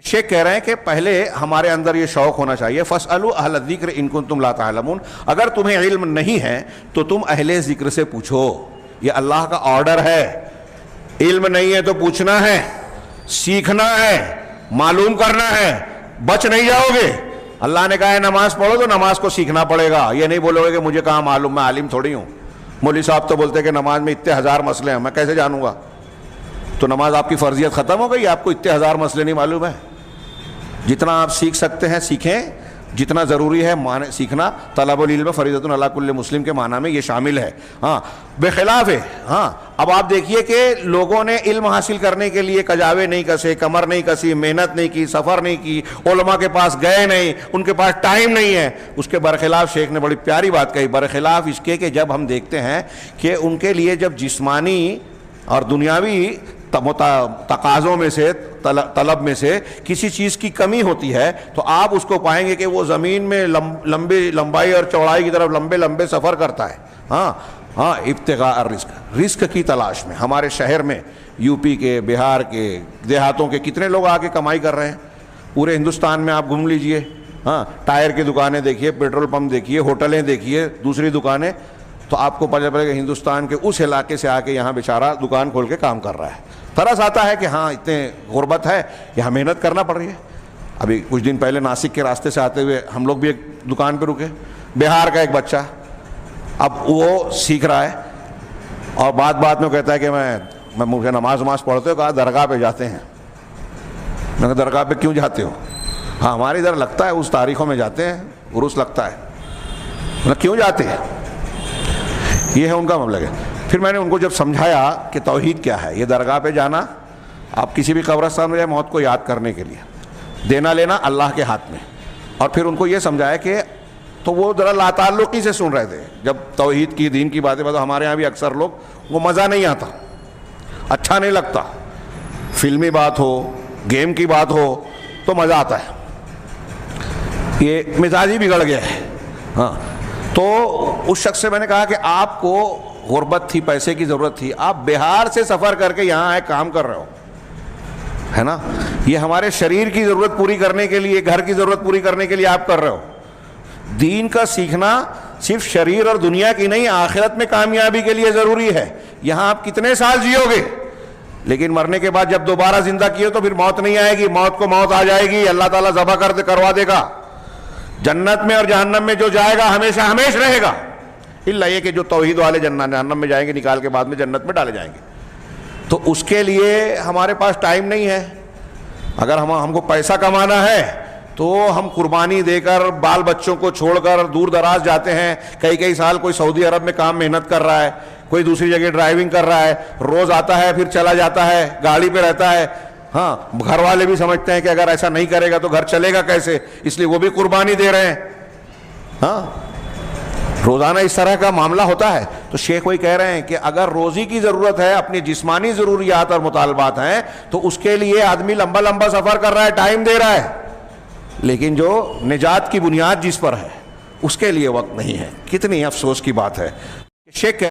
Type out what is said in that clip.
शेख कह रहे हैं कि पहले हमारे अंदर ये शौक होना चाहिए, फसअलू अहल ज़िक्र इन कुंतुम ला तालमून, अगर तुम्हें इल्म नहीं है तो तुम अहले ज़िक्र से पूछो। ये अल्लाह का ऑर्डर है। इल्म नहीं है तो पूछना है, सीखना है, मालूम करना है, बच नहीं जाओगे। अल्लाह ने कहा है नमाज पढ़ो तो नमाज को सीखना पड़ेगा। ये नहीं बोलोगे कि मुझे कहाँ मालूम, मैं आलिम थोड़ी हूँ। मौलवी साहब तो बोलते हैं कि नमाज में इतने हज़ार मसले हैं, मैं कैसे जानूंगा? तो नमाज आपकी फर्जियत ख़त्म हो गई, आपको इतने हज़ार मसले नहीं मालूम है। जितना आप सीख सकते हैं सीखें, जितना ज़रूरी है माने सीखना। तलबुल इल्म फरीज़तुन अला कुल्लि मुस्लिम के माना में ये शामिल है। हाँ, बेखिलाफ़ है। हाँ, अब आप देखिए कि लोगों ने इल्म हासिल करने के लिए कजावे नहीं कसे, कमर नहीं कसी, मेहनत नहीं की, सफ़र नहीं की, उलमा के पास गए नहीं, उनके पास टाइम नहीं है। उसके बरखिलाफ़ शेख ने बड़ी प्यारी बात कही, बरखिलाफ़ इसके कि जब हम देखते हैं कि उनके लिए जब जिस्मानी और दुनियावी तकाज़ों में से, तलब में से किसी चीज़ की कमी होती है तो आप उसको पाएंगे कि वो ज़मीन में लंबाई और चौड़ाई की तरफ लंबे लंबे सफ़र करता है। हाँ, इब्तिगा रिस्क की तलाश में। हमारे शहर में यूपी के, बिहार के, देहातों के कितने लोग आके कमाई कर रहे हैं। पूरे हिंदुस्तान में आप घूम लीजिए। हाँ, टायर की दुकानें देखिए, पेट्रोल पंप देखिए, होटलें देखिए, दूसरी दुकानें, तो आपको पता चलेगा हिंदुस्तान के उस इलाके से आके यहाँ बेचारा दुकान खोल के काम कर रहा है। तरस आता है कि हाँ, इतने गुर्बत है, यहाँ मेहनत करना पड़ रही है। अभी कुछ दिन पहले नासिक के रास्ते से आते हुए हम लोग भी एक दुकान पे रुके, बिहार का एक बच्चा, अब वो सीख रहा है और बात बात में कहता है कि मैं मुझे नमाज पढ़ते हो, कहा दरगाह पे जाते हैं। मैंने कहा दरगाह पे क्यों जाते हो? हाँ, हमारे इधर लगता है, उस तारीखों में जाते हैं, उर्स लगता है। मतलब क्यों जाते हैं? ये है उनका मबलग है। फिर मैंने उनको जब समझाया कि तौहीद क्या है, ये दरगाह पे जाना, आप किसी भी कब्रिस्तान में जाए मौत को याद करने के लिए, देना लेना अल्लाह के हाथ में। और फिर उनको ये समझाया कि तो वो ज़रा लाताल्लुक़ी से सुन रहे थे जब तौहीद की, दीन की बातें। तो हमारे यहाँ भी अक्सर लोग, वो मज़ा नहीं आता, अच्छा नहीं लगता। फिल्मी बात हो, गेम की बात हो तो मज़ा आता है, ये मिजाज ही बिगड़ गया है। हाँ, तो उस शख्स से मैंने कहा कि आपको गुर्बत थी, पैसे की ज़रूरत थी, आप बिहार से सफ़र करके यहाँ आए काम कर रहे हो, है ना? ये हमारे शरीर की ज़रूरत पूरी करने के लिए, घर की ज़रूरत पूरी करने के लिए आप कर रहे हो। दीन का सीखना सिर्फ शरीर और दुनिया की नहीं, आखिरत में कामयाबी के लिए ज़रूरी है। यहाँ आप कितने साल जियोगे, लेकिन मरने के बाद जब दोबारा ज़िंदा किए तो फिर मौत नहीं आएगी। मौत को मौत आ जाएगी, अल्लाह ताला ज़बह करवा देगा। जन्नत में और जहन्नम में जो जाएगा हमेशा हमेशा रहेगा, इल्ला ये कि जो तौहीद वाले जहन्नम में जाएंगे, निकाल के बाद में जन्नत में डाले जाएंगे। तो उसके लिए हमारे पास टाइम नहीं है। अगर हमको पैसा कमाना है तो हम कुर्बानी देकर, बाल बच्चों को छोड़कर दूर दराज जाते हैं। कई साल कोई सऊदी अरब में काम मेहनत कर रहा है, कोई दूसरी जगह ड्राइविंग कर रहा है, रोज़ आता है फिर चला जाता है, गाड़ी पे रहता है। हाँ, घर वाले भी समझते हैं कि अगर ऐसा नहीं करेगा तो घर चलेगा कैसे, इसलिए वो भी कुर्बानी दे रहे हैं। हाँ, रोज़ाना इस तरह का मामला होता है। तो शेख वही कह रहे हैं कि अगर रोज़ी की ज़रूरत है, अपनी जिस्मानी ज़रूरियात और मुतालबात हैं, तो उसके लिए आदमी लंबा लंबा सफ़र कर रहा है, टाइम दे रहा है, लेकिन जो निजात की बुनियाद जिस पर है उसके लिए वक्त नहीं है। कितनी अफसोस की बात है। शेख